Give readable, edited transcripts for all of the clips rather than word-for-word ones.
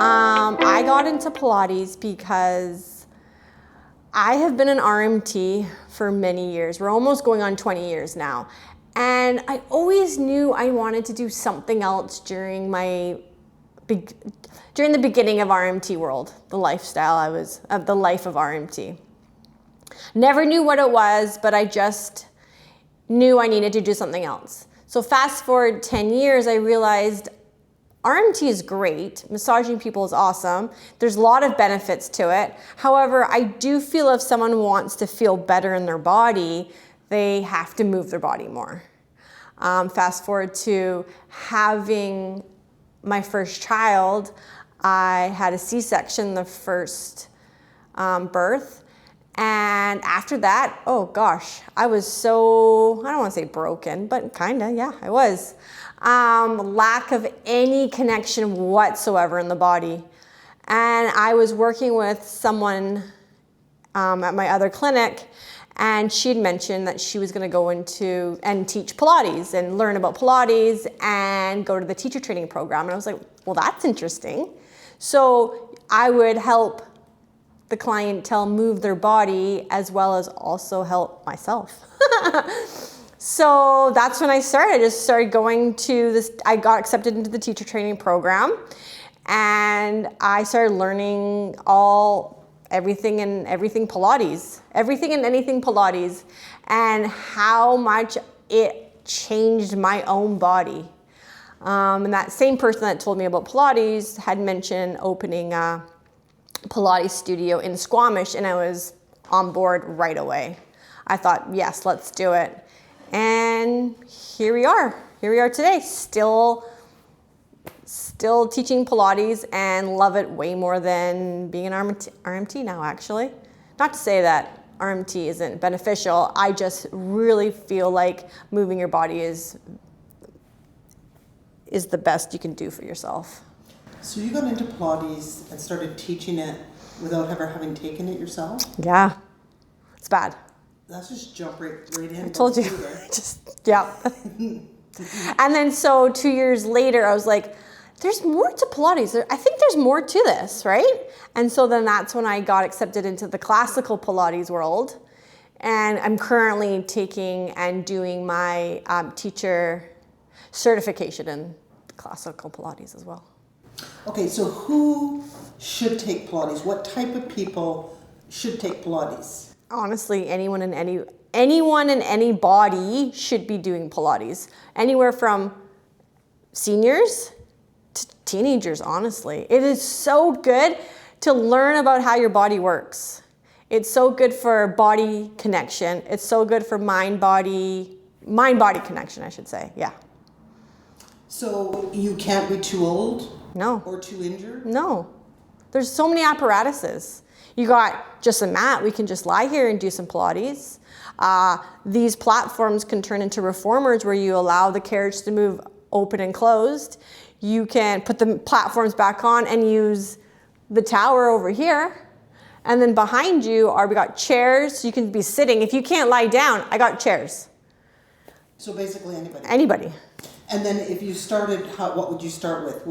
I got into Pilates because I have been an RMT for many years. We're almost going on 20 years now. And I always knew I wanted to do something else during the beginning of RMT world, the lifestyle the life of RMT. Never knew what it was, but I just knew I needed to do something else. So fast forward 10 years, I realized RMT is great. Massaging people is awesome. There's a lot of benefits to it. However, I do feel if someone wants to feel better in their body, they have to move their body more. Fast forward to having my first child, I had a C-section the first birth. And after that, oh gosh, I was so, I don't want to say broken, but kinda, yeah, I was. Lack of any connection whatsoever in the body. And I was working with someone at my other clinic, and she'd mentioned that she was gonna go into and teach Pilates and learn about Pilates and go to the teacher training program. And I was like, well, that's interesting. So I would help the clientele move their body as well as also help myself. So that's when I started. I just started going to this, I got accepted into the teacher training program, and I started learning everything and anything Pilates, and how much it changed my own body. And that same person that told me about Pilates had mentioned opening a Pilates Studio in Squamish, and I was on board right away. I thought, yes, let's do it. And here we are today, still teaching Pilates, and love it way more than being an RMT now, actually. Not to say that RMT isn't beneficial, I just really feel like moving your body is the best you can do for yourself. So you got into Pilates and started teaching it without ever having taken it yourself? Yeah, it's bad. Let's just jump right in. I told you, yeah. And then so 2 years later, I was like, there's more to Pilates. I think there's more to this, right? And so then that's when I got accepted into the classical Pilates world. And I'm currently taking and doing my teacher certification in classical Pilates as well. Okay, so who should take Pilates? What type of people should take Pilates? Honestly, anyone in any body should be doing Pilates. Anywhere from seniors to teenagers, honestly. It is so good to learn about how your body works. It's so good for body connection. It's so good for mind-body connection, I should say, yeah. So you can't be too old? No. Or too injured? No. There's so many apparatuses. You got just a mat, we can just lie here and do some Pilates. These platforms can turn into reformers where you allow the carriage to move open and closed. You can put the platforms back on and use the tower over here. And then behind you we got chairs, so you can be sitting. If you can't lie down, I got chairs. So basically anybody? Anybody. And then if you started, what would you start with?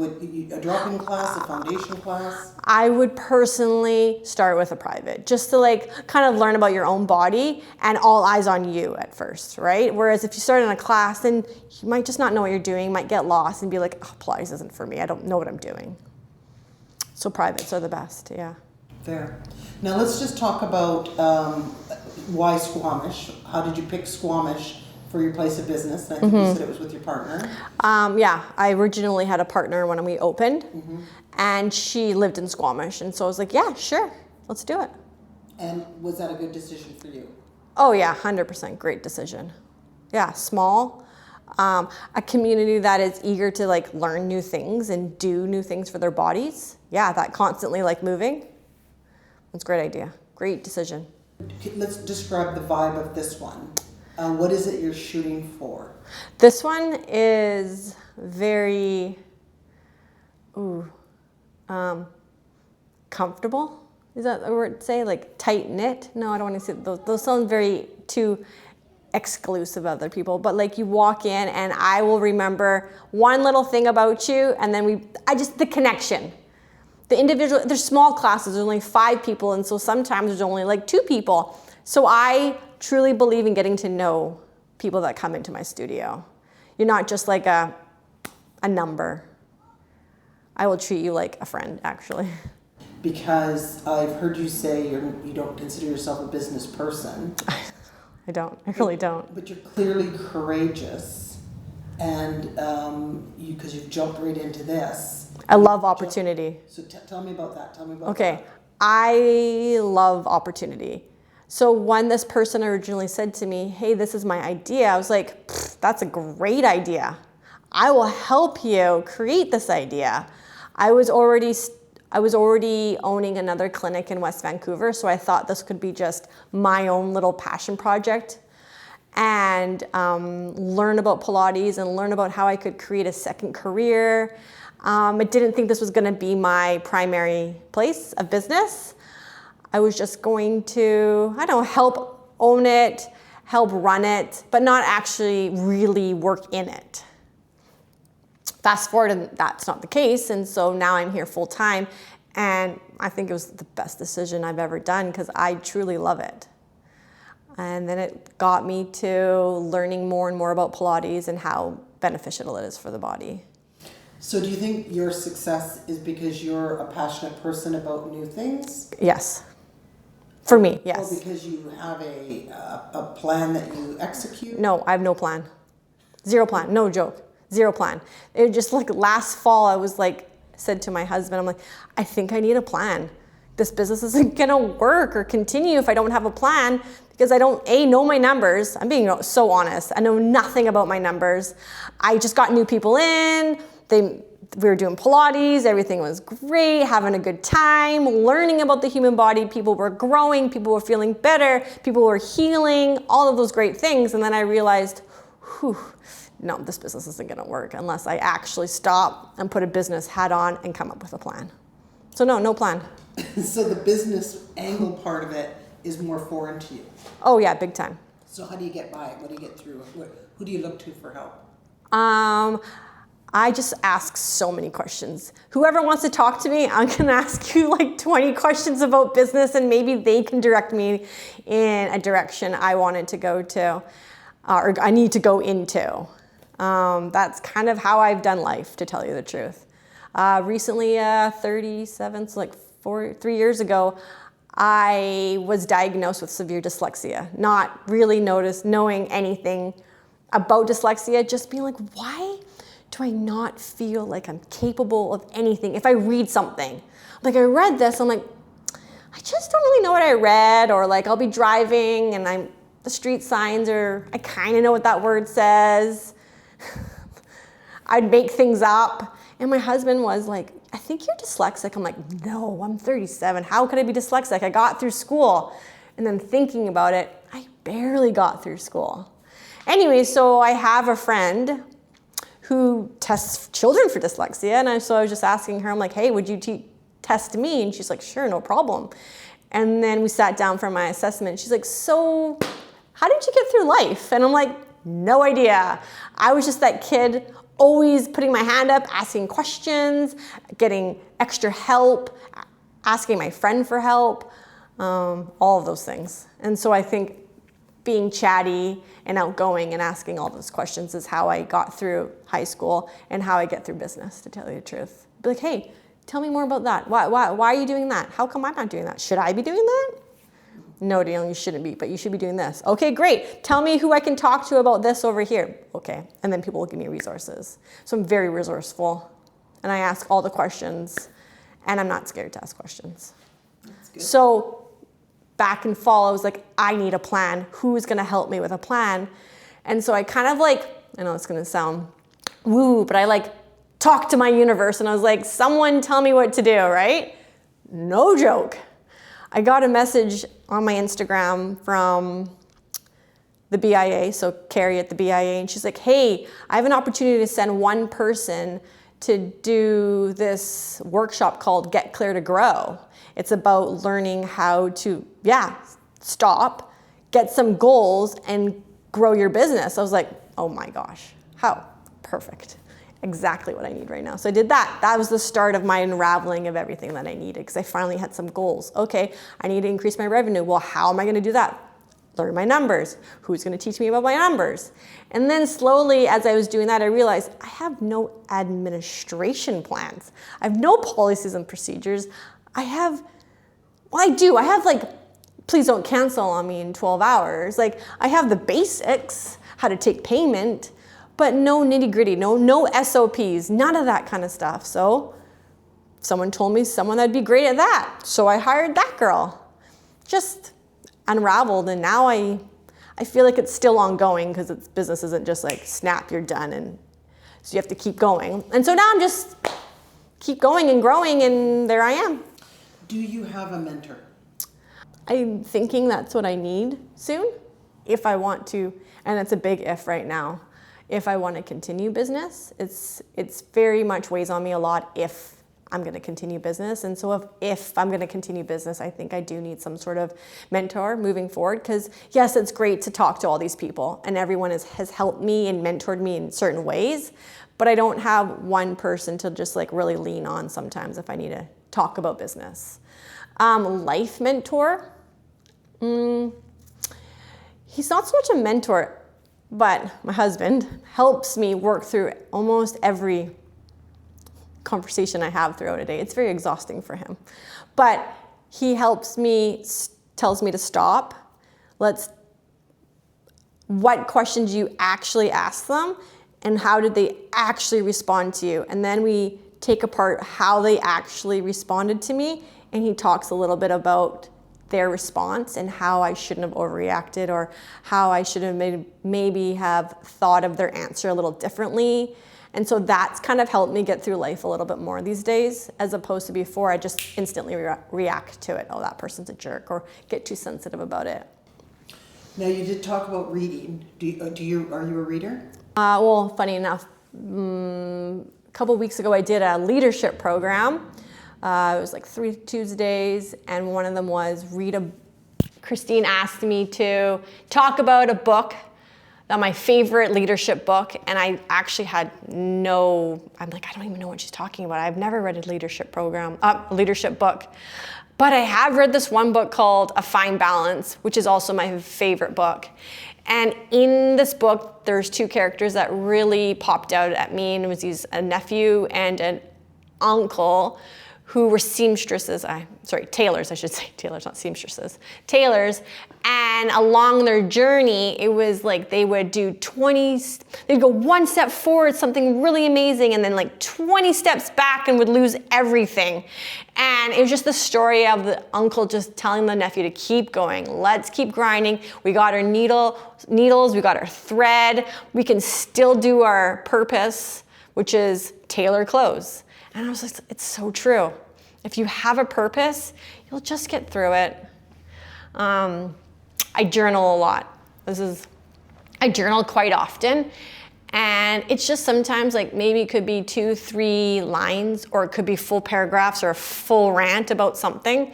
A drop-in class, a foundation class? I would personally start with a private, just to kind of learn about your own body and all eyes on you at first, right? Whereas if you start in a class, then you might just not know what you're doing, you might get lost and be like, oh, Pilates isn't for me, I don't know what I'm doing. So privates are the best, yeah. Fair. Now let's just talk about why Squamish. How did you pick Squamish for your place of business? I think you said it was with your partner. Yeah, I originally had a partner when we opened, and she lived in Squamish, and so I was like, yeah, sure, let's do it. And was that a good decision for you? Oh yeah, 100% great decision. Yeah, small, a community that is eager to learn new things and do new things for their bodies. Yeah, that constantly moving. That's a great idea, great decision. Let's describe the vibe of this one. What is it you're shooting for? This one is very comfortable. Is that the word to say? Tight knit? No, I don't want to say those. Those sound very too exclusive of other people. But you walk in and I will remember one little thing about you, and then the connection. the individual, there's small classes, there's only 5 people, and so sometimes there's only like 2 people. So I truly believe in getting to know people that come into my studio. You're not just like a number. I will treat you like a friend, actually. Because I've heard you say you don't consider yourself a business person. I don't. I really don't. But you're clearly courageous, and because you've jumped right into this. I love opportunity. So tell me about that. Tell me about Okay, that. I love opportunity. So when this person originally said to me, hey, this is my idea, I was like, that's a great idea. I will help you create this idea. I was already owning another clinic in West Vancouver, so I thought this could be just my own little passion project and learn about Pilates and learn about how I could create a second career. I didn't think this was going to be my primary place of business. I was just going to, help own it, help run it, but not actually really work in it. Fast forward, and that's not the case, and so now I'm here full time, and I think it was the best decision I've ever done because I truly love it. And then it got me to learning more and more about Pilates and how beneficial it is for the body. So do you think your success is because you're a passionate person about new things? Yes. For me, yes. Or because you have a plan that you execute? No, I have no plan. Zero plan. No joke. Zero plan. It just like last fall, I was like, said to my husband, I'm like, I think I need a plan. This business isn't gonna work or continue if I don't have a plan because I don't know my numbers. I'm being so honest. I know nothing about my numbers. I just got new people in. We were doing Pilates. Everything was great, having a good time, learning about the human body. People were growing. People were feeling better. People were healing, all of those great things. And then I realized, no, this business isn't going to work unless I actually stop and put a business hat on and come up with a plan. So no plan. So the business angle part of it is more foreign to you? Oh yeah, big time. So how do you get by it? What do you get through? Who do you look to for help? I just ask so many questions. Whoever wants to talk to me, I'm gonna ask you like 20 questions about business and maybe they can direct me in a direction I wanted to go to, or I need to go into. That's kind of how I've done life, to tell you the truth. Recently, 37, so like 3 years ago, I was diagnosed with severe dyslexia. Not really knowing anything about dyslexia, just being like, why do I not feel like I'm capable of anything? If I read something, like I read this, I'm like, I just don't really know what I read, or like I'll be driving and the street signs are, I kind of know what that word says. I'd make things up. And my husband was like, I think you're dyslexic. I'm like, no, I'm 37. How could I be dyslexic? I got through school. And then thinking about it, I barely got through school. Anyway, so I have a friend who tests children for dyslexia. And so I was just asking her, I'm like, hey, would you test me? And she's like, sure, no problem. And then we sat down for my assessment. She's like, so how did you get through life? And I'm like, no idea. I was just that kid always putting my hand up, asking questions, getting extra help, asking my friend for help, all of those things. And so I think being chatty and outgoing and asking all those questions is how I got through high school and how I get through business, to tell you the truth. Be like, hey, tell me more about that. Why are you doing that? How come I'm not doing that? Should I be doing that? No, Danielle, you shouldn't be, but you should be doing this. Okay, great. Tell me who I can talk to about this over here. Okay, and then people will give me resources. So I'm very resourceful, and I ask all the questions, and I'm not scared to ask questions. That's good. So back in fall, I was like, I need a plan. Who's gonna help me with a plan? And so I kind of like, I know it's gonna sound woo, but I like talked to my universe, and I was like, someone tell me what to do, right? No joke. I got a message on my Instagram from the BIA, so Carrie at the BIA, and she's like, hey, I have an opportunity to send one person to do this workshop called Get Clear to Grow. It's about learning how to, stop, get some goals, and grow your business. I was like, oh my gosh, how perfect. exactly what I need right now. So I did that. That was the start of my unraveling of everything that I needed, because I finally had some goals. Okay, I need to increase my revenue. Well, how am I going to do that? Learn my numbers. Who's going to teach me about my numbers? And then slowly, as I was doing that, I realized I have no administration plans. I have no policies and procedures. I do. I have like, please don't cancel on me in 12 hours. Like, I have the basics, how to take payment, but no nitty gritty, no SOPs, none of that kind of stuff. So someone told me someone that'd be great at that. So I hired that girl. Just unraveled, and now I feel like it's still ongoing, because business isn't just like snap, you're done, and so you have to keep going. And so now I'm just keep going and growing, and there I am. Do you have a mentor? I'm thinking that's what I need soon, if I want to, and it's a big if right now. If I want to continue business, it's very much weighs on me a lot if I'm going to continue business. And so if I'm going to continue business, I think I do need some sort of mentor moving forward, because yes, it's great to talk to all these people, and everyone has helped me and mentored me in certain ways, but I don't have one person to just like really lean on sometimes if I need to talk about business. Life mentor. He's not so much a mentor, but my husband helps me work through almost every conversation I have throughout a day. It's very exhausting for him. But he helps me, tells me to stop. What questions do you actually ask them, and how did they actually respond to you? And then we take apart how they actually responded to me, and he talks a little bit about their response and how I shouldn't have overreacted, or how I should have maybe have thought of their answer a little differently. And so that's kind of helped me get through life a little bit more these days, as opposed to before I just instantly react to it. Oh, that person's a jerk, or get too sensitive about it. Now, you did talk about reading. Are you a reader? Well, funny enough, a couple weeks ago I did a leadership program. It was like 3 Tuesdays, and one of them was Christine asked me to talk about a book, my favorite leadership book, and I actually I'm like, I don't even know what she's talking about. I've never read a leadership book, but I have read this one book called A Fine Balance, which is also my favorite book. And in this book, there's 2 characters that really popped out at me, and it was a nephew and an uncle who were tailors, I should say. Tailors, not seamstresses. Tailors. And along their journey, it was like they would they'd go 1 step forward, something really amazing, and then like 20 steps back and would lose everything. And it was just the story of the uncle just telling the nephew to keep going. Let's keep grinding. We got our needles, we got our thread. We can still do our purpose, which is tailor clothes. And I was like, it's so true. If you have a purpose, you'll just get through it. I journal a lot. I journal quite often. And it's just sometimes like maybe it could be 2-3 lines, or it could be full paragraphs or a full rant about something.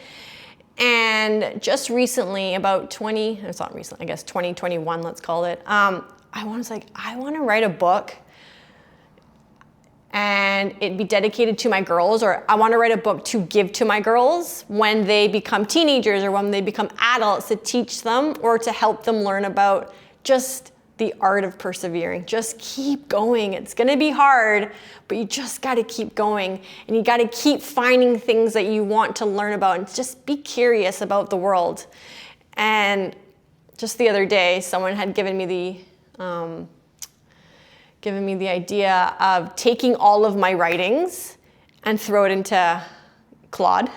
And just recently, about 2021, let's call it, I want to write a book, and it'd be dedicated to my girls, or I want to write a book to give to my girls when they become teenagers or when they become adults, to teach them or to help them learn about just the art of persevering. Just keep going. It's going to be hard, but you just got to keep going, and you got to keep finding things that you want to learn about, and just be curious about the world. And just the other day, someone had given me the idea of taking all of my writings and throw it into Claude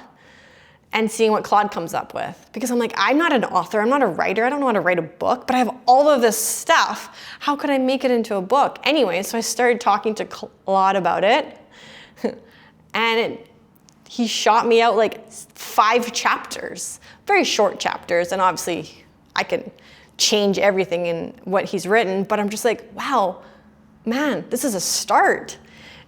and seeing what Claude comes up with. Because I'm like, I'm not an author, I'm not a writer, I don't know how to write a book, but I have all of this stuff. How could I make it into a book? Anyway, so I started talking to Claude about it, and he shot me out like 5 chapters, very short chapters, and obviously I can change everything in what he's written, but I'm just like, wow, man, this is a start.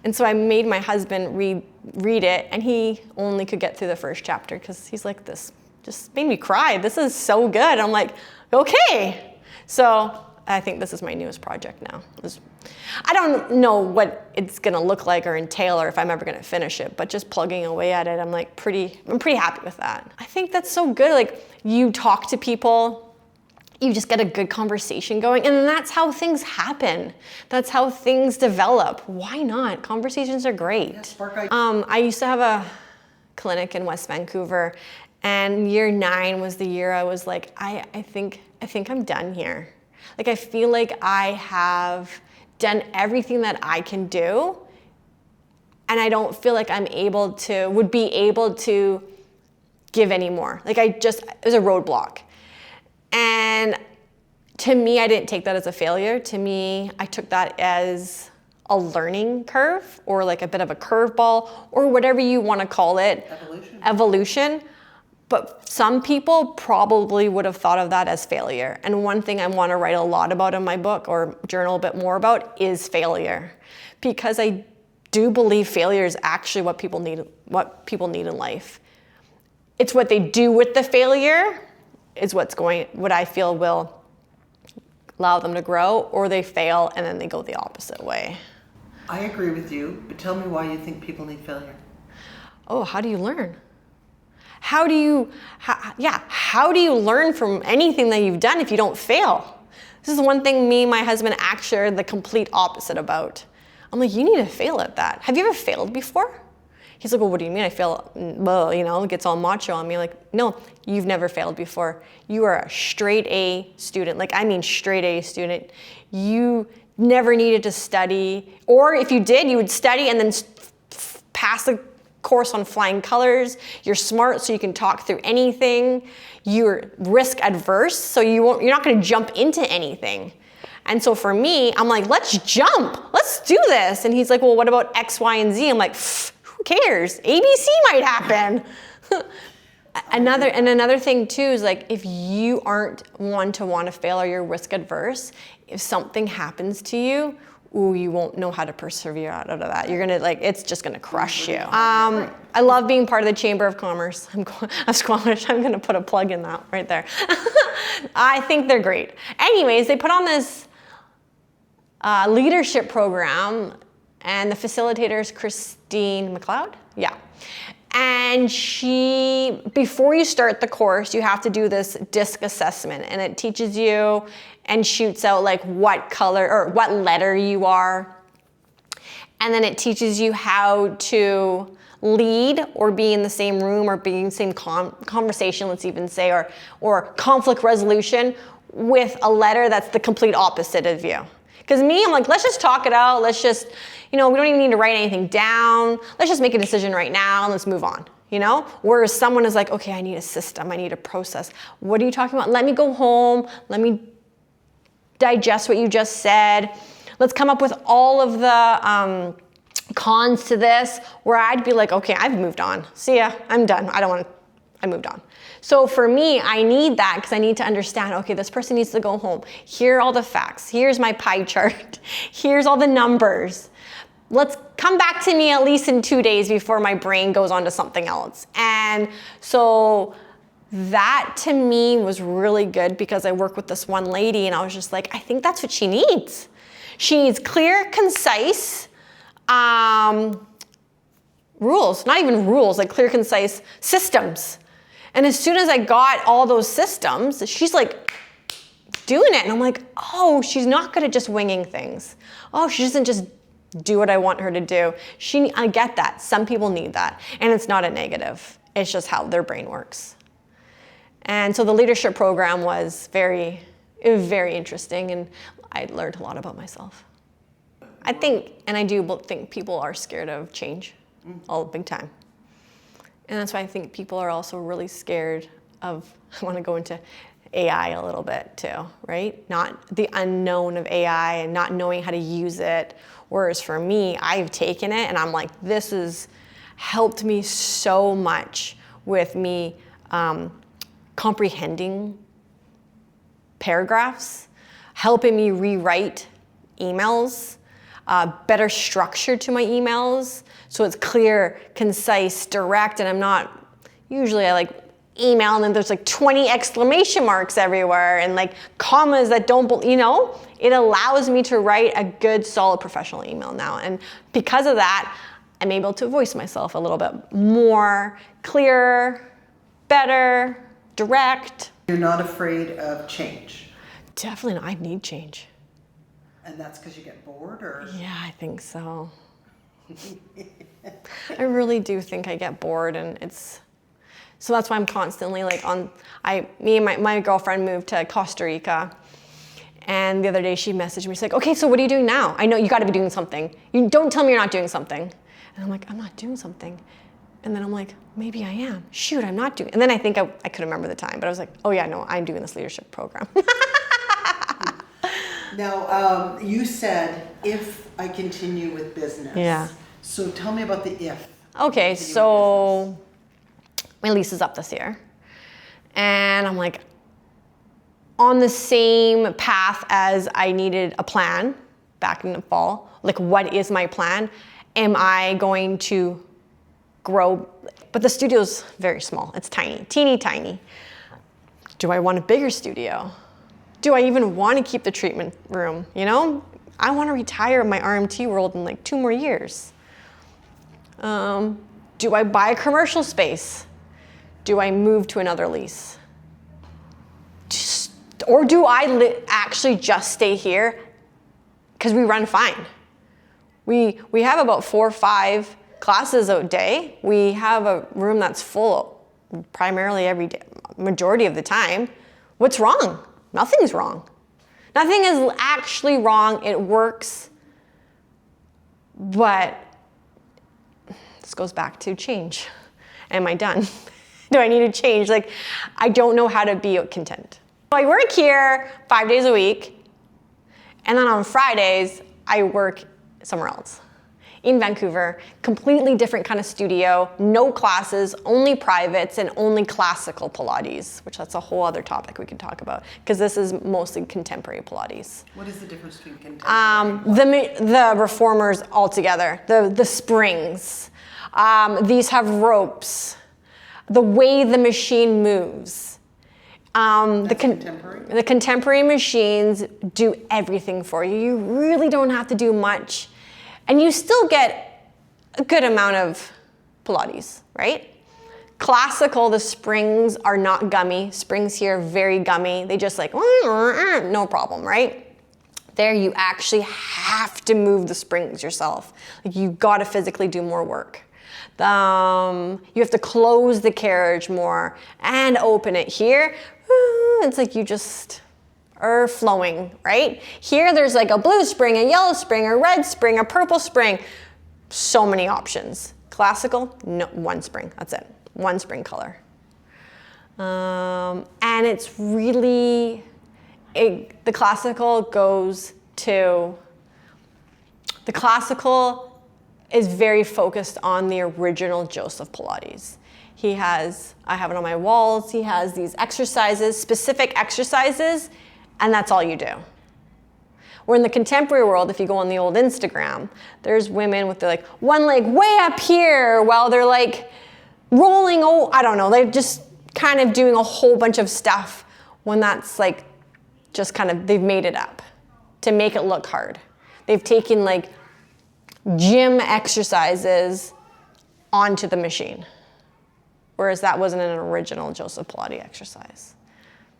And so I made my husband read it, and he only could get through the first chapter because he's like, this just made me cry. This is so good. I'm like, okay. So I think this is my newest project now, is I don't know what it's gonna look like or entail or if I'm ever gonna finish it, but just plugging away at it, I'm pretty happy with that. I think that's so good. Like, you talk to people, you just get a good conversation going, and then that's how things happen. That's how things develop. Why not? Conversations are great. I used to have a clinic in West Vancouver, and year 9 was the year I was like, I think I'm done here. Like, I feel like I have done everything that I can do, and I don't feel like would be able to give anymore. Like, it was a roadblock. And to me, I didn't take that as a failure. To me, I took that as a learning curve, or like a bit of a curveball, or whatever you want to call it. Evolution. But some people probably would have thought of that as failure. And one thing I want to write a lot about in my book, or journal a bit more about, is failure. Because I do believe failure is actually what people need in life. It's what they do with the failure is what I feel will allow them to grow, or they fail and then they go the opposite way. I agree with you, but tell me why you think people need failure. Oh, how do you learn? How do you learn from anything that you've done if you don't fail? This is one thing me and my husband actually are the complete opposite about. I'm like, you need to fail at that. Have you ever failed before? He's like, well, what do you mean I fail? Well, gets all macho on me. Like, no, you've never failed before. You are a straight A student. Like, I mean straight A student. You never needed to study. Or if you did, you would study and then pass the course on flying colors. You're smart, so you can talk through anything. You're risk adverse, so you're not going to jump into anything. And so for me, I'm like, let's jump. Let's do this. And he's like, well, what about X, Y, and Z? I'm like, who cares? ABC might happen. Another thing too is, like, if you aren't one to want to fail, or you're risk adverse, if something happes to you, you won't know how to persevere out of that. You're gonna, it's just gonna crush you. I love being part of the Chamber of Commerce. Of Squamish. I'm gonna put a plug in that right there. I think they're great. Anyways, they put on this leadership program, and the facilitator is Christine McLeod. Yeah. And before you start the course, you have to do this DISC assessment, and it teaches you and shoots out like what color or what letter you are. And then it teaches you how to lead, or be in the same room, or be in the same conversation, let's even say, or conflict resolution with a letter that's the complete opposite of you. Because me, I'm like, let's just talk it out. Let's just, we don't even need to write anything down. Let's just make a decision right now and let's move on, Whereas someone is like, okay, I need a system. I need a process. What are you talking about? Let me go home. Let me digest what you just said. Let's come up with all of the cons to this, where I'd be like, okay, I've moved on. See ya, I'm done. I moved on. So for me, I need that, because I need to understand, okay, this person needs to go home. Here are all the facts. Here's my pie chart. Here's all the numbers. Let's come back to me at least in 2 days before my brain goes on to something else. And so that to me was really good, because I work with this one lady and I was just like, I think that's what she needs. She needs clear, concise rules, not even rules, like clear, concise systems. And as soon as I got all those systems, she's like doing it. And I'm like, oh, she's not good at just winging things. Oh, she doesn't just do what I want her to do. I get that. Some people need that. And it's not a negative. It's just how their brain works. And so the leadership program was very interesting, and I learned a lot about myself. I think, and I do think people are scared of change, all big time. And that's why I think people are also really scared of, I want to go into AI a little bit too, right? Not the unknown of AI and not knowing how to use it. Whereas for me, I've taken it and I'm like, this has helped me so much with me comprehending paragraphs, helping me rewrite emails, better structure to my emails, so it's clear, concise, direct, and I like email and then there's like 20 exclamation marks everywhere and like commas that don't, you know, it allows me to write a good, solid professional email now. And because of that, I'm able to voice myself a little bit more clear, better, direct. You're not afraid of change? Definitely not. I need change. And that's because you get bored, or? Yeah, I think so. I really do think I get bored, and so that's why I'm constantly like me and my girlfriend moved to Costa Rica, and the other day she messaged me, she's like, okay, so what are you doing now? I know you got to be doing something. You don't tell me you're not doing something. And I'm like, I'm not doing something. And then I'm like, maybe I am. Shoot, I'm not doing. And then I think I could remember the time, but I was like, oh yeah, no, I'm doing this leadership program. Now, you said, if I continue with business. Yeah. So tell me about the if. Okay, so my lease is up this year. And I'm like on the same path as I needed a plan back in the fall. Like, what is my plan? Am I going to grow? But the studio's very small. It's tiny, teeny tiny. Do I want a bigger studio? Do I even want to keep the treatment room? You know, I want to retire my RMT world in like 2 more years. Do I buy a commercial space? Do I move to another lease? Or do I actually just stay here? Because we run fine. We have about 4 or 5 classes a day. We have a room that's full primarily every day, majority of the time. What's wrong? Nothing's wrong. Nothing is actually wrong. It works. But this goes back to change. Am I done? Do I need to change? Like, I don't know how to be content. I work here 5 days a week, and then on Fridays, I work somewhere else. In Vancouver, completely different kind of studio, no classes, only privates, and only classical Pilates, which that's a whole other topic we can talk about, because this is mostly contemporary Pilates. What is the difference between contemporary? The reformers altogether, the springs. These have ropes. The way the machine moves. Contemporary? The contemporary machines do everything for you. You really don't have to do much. And you still get a good amount of Pilates, right? Classical, the springs are not gummy. Springs here are very gummy. They just like, no problem, right? There you actually have to move the springs yourself. Like, you got to physically do more work. You have to close the carriage more and open it. Here, it's like you just are flowing, right? Here there's like a blue spring, a yellow spring, a red spring, a purple spring. So many options. Classical, no, 1 spring, that's it. 1 spring color. And it's really, the classical is very focused on the original Joseph Pilates. I have it on my walls, he has these exercises, specific exercises, and that's all you do. Where in the contemporary world, if you go on the old Instagram, there's women with their like one leg way up here while they're like rolling, I don't know, they're just kind of doing a whole bunch of stuff when that's like just kind of, they've made it up to make it look hard. They've taken like gym exercises onto the machine. Whereas that wasn't an original Joseph Pilates exercise.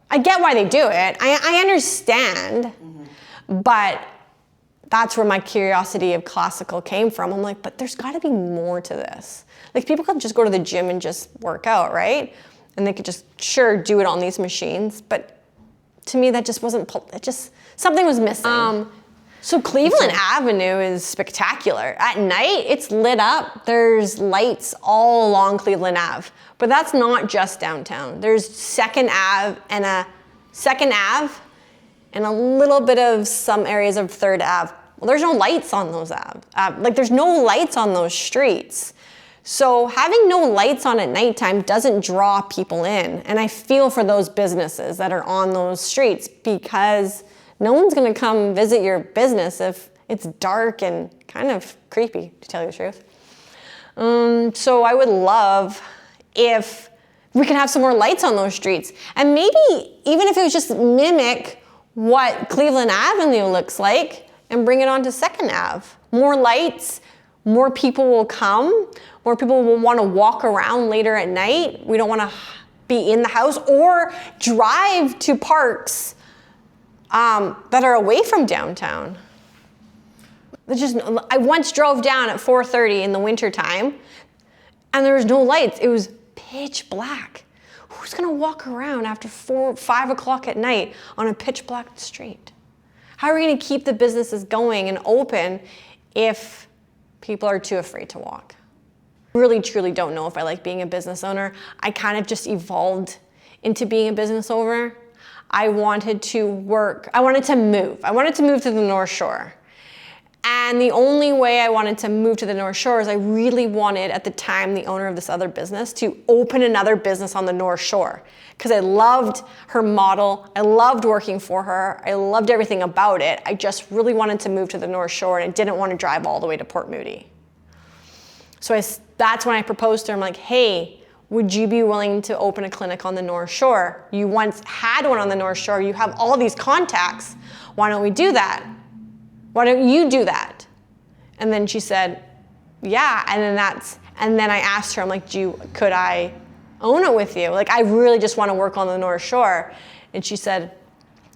I get why they do it. I understand, but that's where my curiosity of classical came from. I'm like, but there's got to be more to this. Like, people could just go to the gym and just work out, right? And they could just, sure, do it on these machines. But to me, that just wasn't, something was missing. So Cleveland Avenue is spectacular. At night, it's lit up. There's lights all along Cleveland Ave. But that's not just downtown. There's Second Ave and a little bit of some areas of Third Ave. Well, there's no lights on those there's no lights on those streets. So having no lights on at nighttime doesn't draw people in. And I feel for those businesses that are on those streets, because no one's gonna come visit your business if it's dark and kind of creepy, to tell you the truth. So I would love if we can have some more lights on those streets. And maybe even if it was just mimic what Cleveland Avenue looks like and bring it onto 2nd Ave. More lights, more people will come, more people will want to walk around later at night. We don't want to be in the house or drive to parks that are away from downtown. I once drove down at 4:30 in the wintertime and there was no lights. It was pitch black. Who's gonna walk around after 4 or 5 o'clock at night on a pitch black street? How are we gonna keep the businesses going and open if people are too afraid to walk? Really, truly don't know if I like being a business owner. I kind of just evolved into being a business owner. I wanted to move. I wanted to move to the North Shore. And the only way I wanted to move to the North Shore is I really wanted, at the time, the owner of this other business to open another business on the North Shore. Because I loved her model, I loved working for her, I loved everything about it. I just really wanted to move to the North Shore and I didn't want to drive all the way to Port Moody. So that's when I proposed to her. I'm like, hey, would you be willing to open a clinic on the North Shore? You once had one on the North Shore, you have all these contacts. Why don't we do that? Why don't you do that? And then she said, yeah. And then I asked her, I'm like, could I own it with you? Like, I really just want to work on the North Shore. And she said,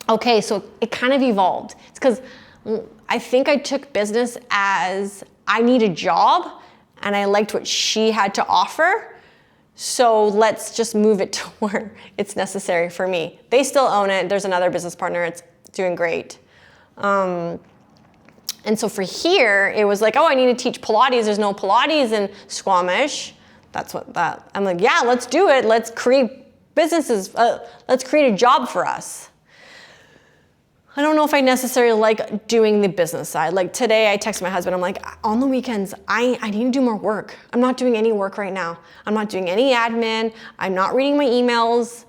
okay. So it kind of evolved. It's because I think I took business as I need a job and I liked what she had to offer. So let's just move it to where it's necessary for me. They still own it. There's another business partner. It's doing great. And so for here, it was like, oh, I need to teach Pilates. There's no Pilates in Squamish. I'm like, yeah, let's do it. Let's create businesses. Let's create a job for us. I don't know if I necessarily like doing the business side. Like today I text my husband, I'm like, on the weekends, I need to do more work. I'm not doing any work right now. I'm not doing any admin. I'm not reading my emails.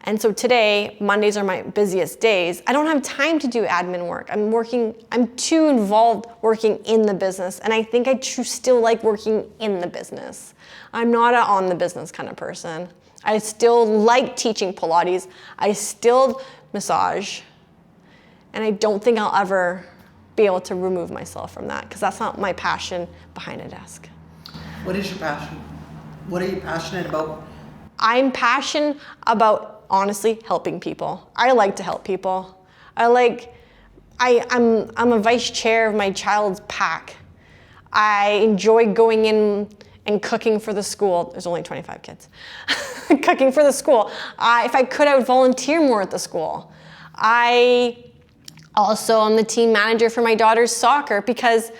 And so today, Mondays are my busiest days. I don't have time to do admin work. I'm too involved working in the business. And I think I still like working in the business. I'm not an on the business kind of person. I still like teaching Pilates. I still massage. And I don't think I'll ever be able to remove myself from that because that's not my passion behind a desk. What is your passion? What are you passionate about? I'm passionate about, honestly, helping people. I like to help people. I'm a vice chair of my child's pack. I enjoy going in and cooking for the school. There's only 25 kids. Cooking for the school. If I could, I would volunteer more at the school. I also am the team manager for my daughter's soccer because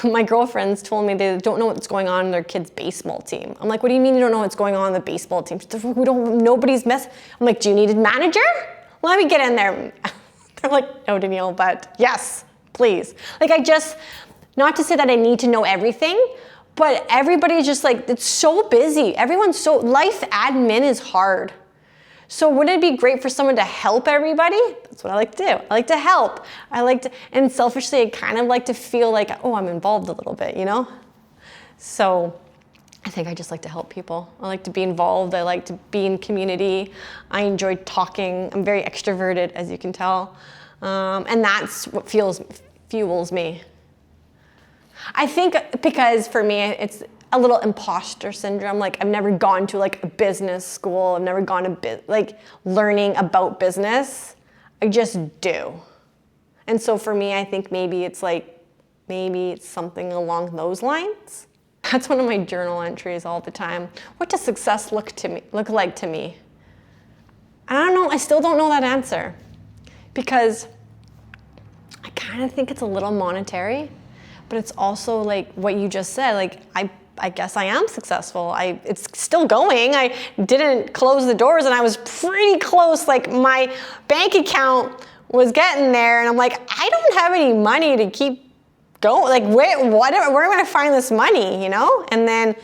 my girlfriends told me they don't know what's going on in their kids' baseball team. I'm like, what do you mean you don't know what's going on in the baseball team? Nobody's mess. I'm like, do you need a manager? Let me get in there. They're like, no, Danielle, but yes, please. Like not to say that I need to know everything, but everybody's just like, it's so busy. Life admin is hard. So wouldn't it be great for someone to help everybody? That's what I like to do. I like to help. And selfishly, I kind of like to feel like, oh, I'm involved a little bit, you know? So I think I just like to help people. I like to be involved. I like to be in community. I enjoy talking. I'm very extroverted, as you can tell. And that's what fuels me. I think because for me, it's a little imposter syndrome. Like I've never gone to like a business school. I've never gone to learning about business. I just do. And so for me, I think maybe it's something along those lines. That's one of my journal entries all the time. What does success look like to me? I don't know. I still don't know that answer because I kind of think it's a little monetary, but it's also like what you just said. Like I guess I am successful. It's still going. I didn't close the doors and I was pretty close. Like my bank account was getting there and I'm like, I don't have any money to keep going. Like where am I going to find this money, you know? And then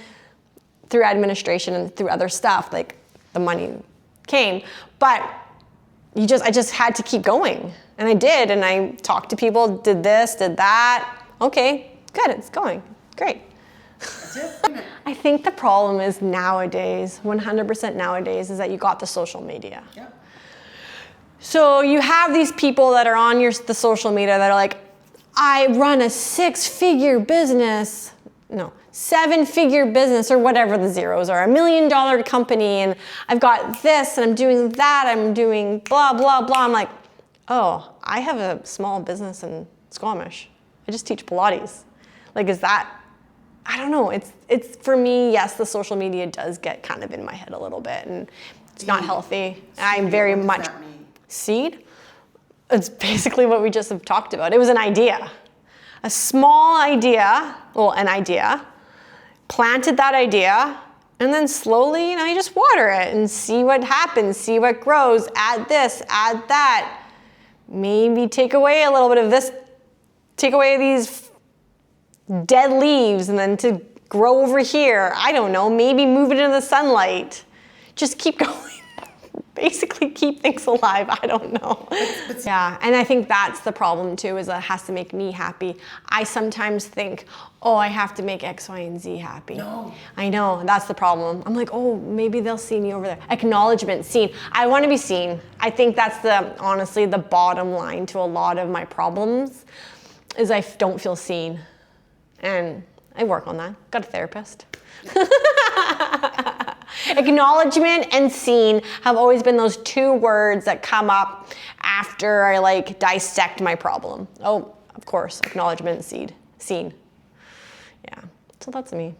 through administration and through other stuff, like the money came. But I just had to keep going. And I did. And I talked to people, did this, did that. Okay, good, it's going. Great. That's it. I think the problem is nowadays, 100% nowadays, is that you got the social media. Yeah. So you have these people that are on the social media that are like, I run a 6-figure business. No, 7-figure business, or whatever the zeros are, $1 million company, and I've got this, and I'm doing that, I'm doing blah, blah, blah. I'm like, oh, I have a small business in Squamish. I just teach Pilates. Like, is that, I don't know. It's for me, yes, the social media does get kind of in my head a little bit, and it's not healthy. I'm very much, seed? It's basically what we just have talked about. It was an idea. A small idea, well, an idea, planted that idea, and then slowly, you just water it and see what happens, see what grows, add this, add that. Maybe take away a little bit of this, take away these dead leaves, and then to grow over here. I don't know, maybe move it into the sunlight. Just keep going. Basically keep things alive. I don't know. Yeah, and I think that's the problem too, is that it has to make me happy. I sometimes think, oh, I have to make X, Y, and Z happy. No. I know, that's the problem. I'm like, oh, maybe they'll see me over there. Acknowledgement, seen. I want to be seen. I think that's honestly the bottom line to a lot of my problems, is I don't feel seen. And I work on that. Got a therapist. Acknowledgement and seen have always been those two words that come up after I dissect my problem. Oh, of course, acknowledgement and seen. Yeah, so that's me.